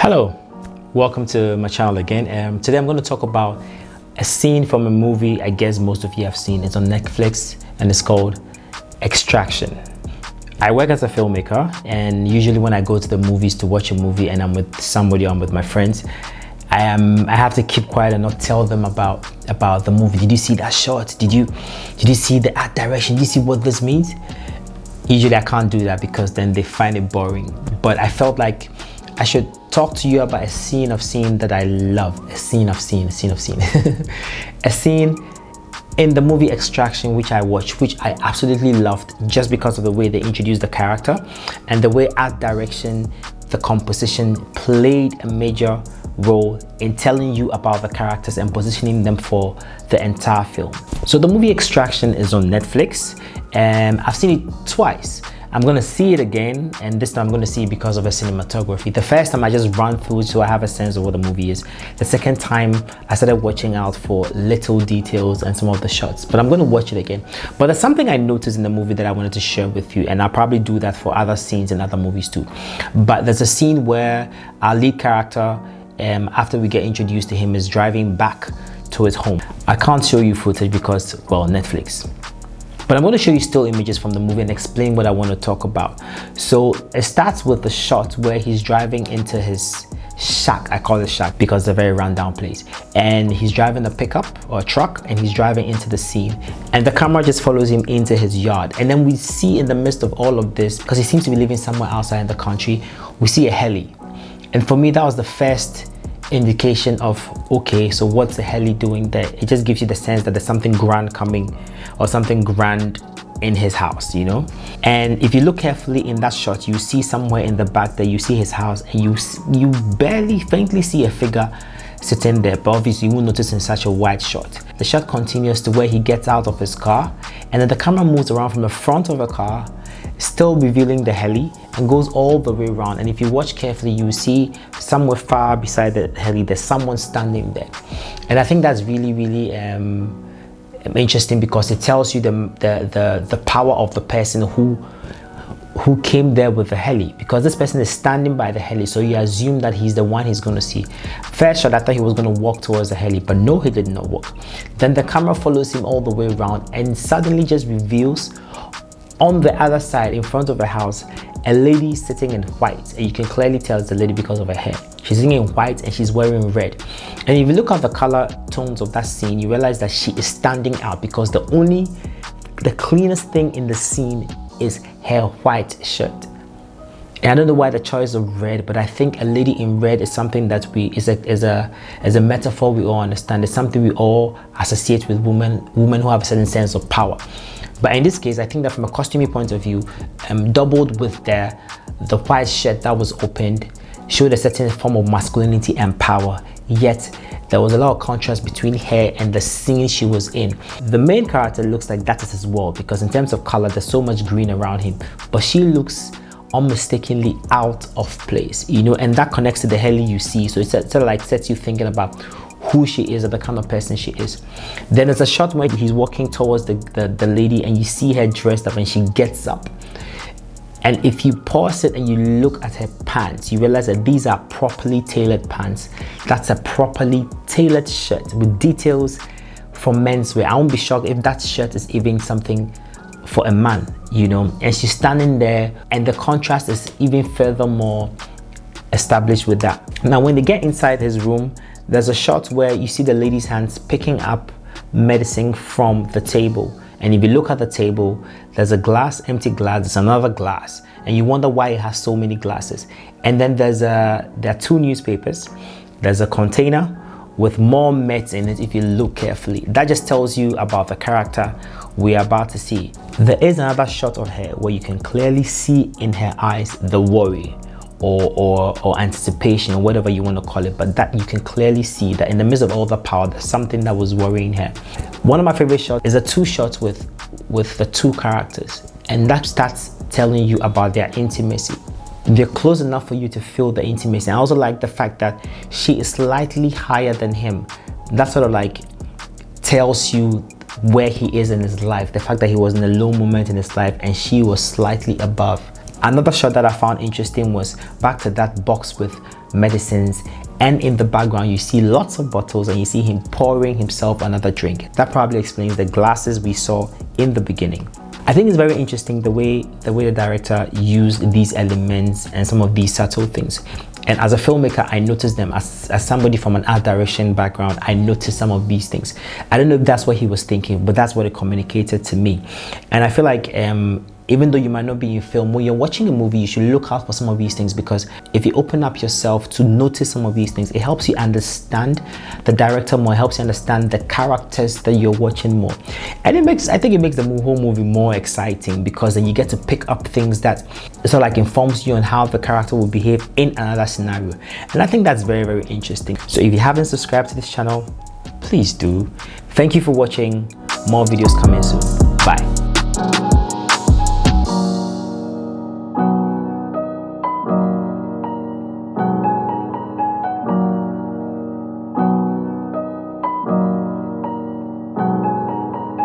Hello, welcome to my channel again. Today I'm going to talk about a scene from a movie I guess most of you have seen. It's on Netflix and it's called Extraction. I work as a filmmaker, and usually when I go to the movies to watch a movie and I'm with somebody or I'm with my friends, I have to keep quiet and not tell them about the movie. Did you see that shot? Did you see the art direction? Did you see what this means? Usually I can't do that because then they find it boring. But I felt like I should talk to you about a scene that I love. A scene. A scene in the movie Extraction, which I watched, which I absolutely loved just because of the way they introduced the character and the way art direction, the composition played a major role in telling you about the characters and positioning them for the entire film. So the movie Extraction is on Netflix, and I've seen it twice. I'm gonna see it again, and this time I'm gonna see it because of the cinematography. The first time I just ran through so I have a sense of what the movie is. The second time I started watching out for little details and some of the shots, but I'm gonna watch it again. But there's something I noticed in the movie that I wanted to share with you, and I'll probably do that for other scenes in other movies too. But there's a scene where our lead character, after we get introduced to him, is driving back to his home. I can't show you footage because, well, Netflix. But I'm going to show you still images from the movie and explain what I want to talk about. So it starts with the shot where he's driving into his shack. I call it shack because it's a very rundown place. And he's driving a pickup or a truck, and he's driving into the scene. And the camera just follows him into his yard. And then we see in the midst of all of this, because he seems to be living somewhere outside in the country, we see a heli. And for me, that was the first indication of, okay, so what's the heli doing there? It just gives you the sense that there's something grand coming or something grand in his house, you know? And if you look carefully in that shot, you see somewhere in the back that you see his house, and you barely faintly see a figure sitting there, but obviously you won't notice in such a wide shot. The shot continues to where he gets out of his car, and then the camera moves around from the front of the car, still revealing the heli, and goes all the way around. And if you watch carefully, you see somewhere far beside the heli there's someone standing there. And I think that's really interesting because it tells you the power of the person who came there with the heli, because this person is standing by the heli, so you assume that he's the one he's going to see. First shot, I thought he was going to walk towards the heli, but no, he did not walk. Then the camera follows him all the way around and suddenly just reveals on the other side, in front of the house, a lady sitting in white, and you can clearly tell it's a lady because of her hair. She's sitting in white and she's wearing red. And if you look at the color tones of that scene, you realize that she is standing out because the cleanest thing in the scene is her white shirt. And I don't know why the choice of red, but I think a lady in red is something that is a metaphor we all understand. It's something we all associate with women who have a certain sense of power. But in this case, I think that from a costuming point of view, doubled with the white shirt that was opened, showed a certain form of masculinity and power, yet there was a lot of contrast between her and the scene she was in. The main character looks like that is his world, because in terms of color, there's so much green around him, but she looks unmistakably out of place, you know, and that connects to the heli you see. So it sort of like sets you thinking about who she is or the kind of person she is. Then there's a shot where he's walking towards the lady, and you see her dressed up and she gets up. And if you pause it and you look at her pants, you realize that these are properly tailored pants. That's a properly tailored shirt with details for menswear. I won't be shocked if that shirt is even something for a man, you know. And she's standing there, and the contrast is even furthermore established with that. Now, when they get inside his room, there's a shot where you see the lady's hands picking up medicine from the table. And if you look at the table, there's a glass, empty glass, there's another glass, and you wonder why it has so many glasses. And then there are two newspapers. There's a container with more meds in it if you look carefully. That just tells you about the character we are about to see. There is another shot of her where you can clearly see in her eyes the worry or anticipation, or whatever you want to call it, but that you can clearly see that in the midst of all the power, there's something that was worrying her. One of my favorite shots is the two shots with the two characters, and that starts telling you about their intimacy. They're close enough for you to feel the intimacy. I also like the fact that she is slightly higher than him. That sort of like tells you where he is in his life, the fact that he was in a low moment in his life and she was slightly above. Another shot that I found interesting was back to that box with medicines, and in the background you see lots of bottles and you see him pouring himself another drink. That probably explains the glasses we saw in the beginning. I think it's very interesting the way the director used these elements and some of these subtle things. And as a filmmaker, I noticed them. As somebody from an art direction background, I noticed some of these things. I don't know if that's what he was thinking, but that's what it communicated to me. And I feel like even though you might not be in film, when you're watching a movie, you should look out for some of these things, because if you open up yourself to notice some of these things, it helps you understand the director more, it helps you understand the characters that you're watching more. And I think it makes the whole movie more exciting, because then you get to pick up things that sort of like informs you on how the character will behave in another scenario. And I think that's very, very interesting. So if you haven't subscribed to this channel, please do. Thank you for watching. More videos coming soon. Bye.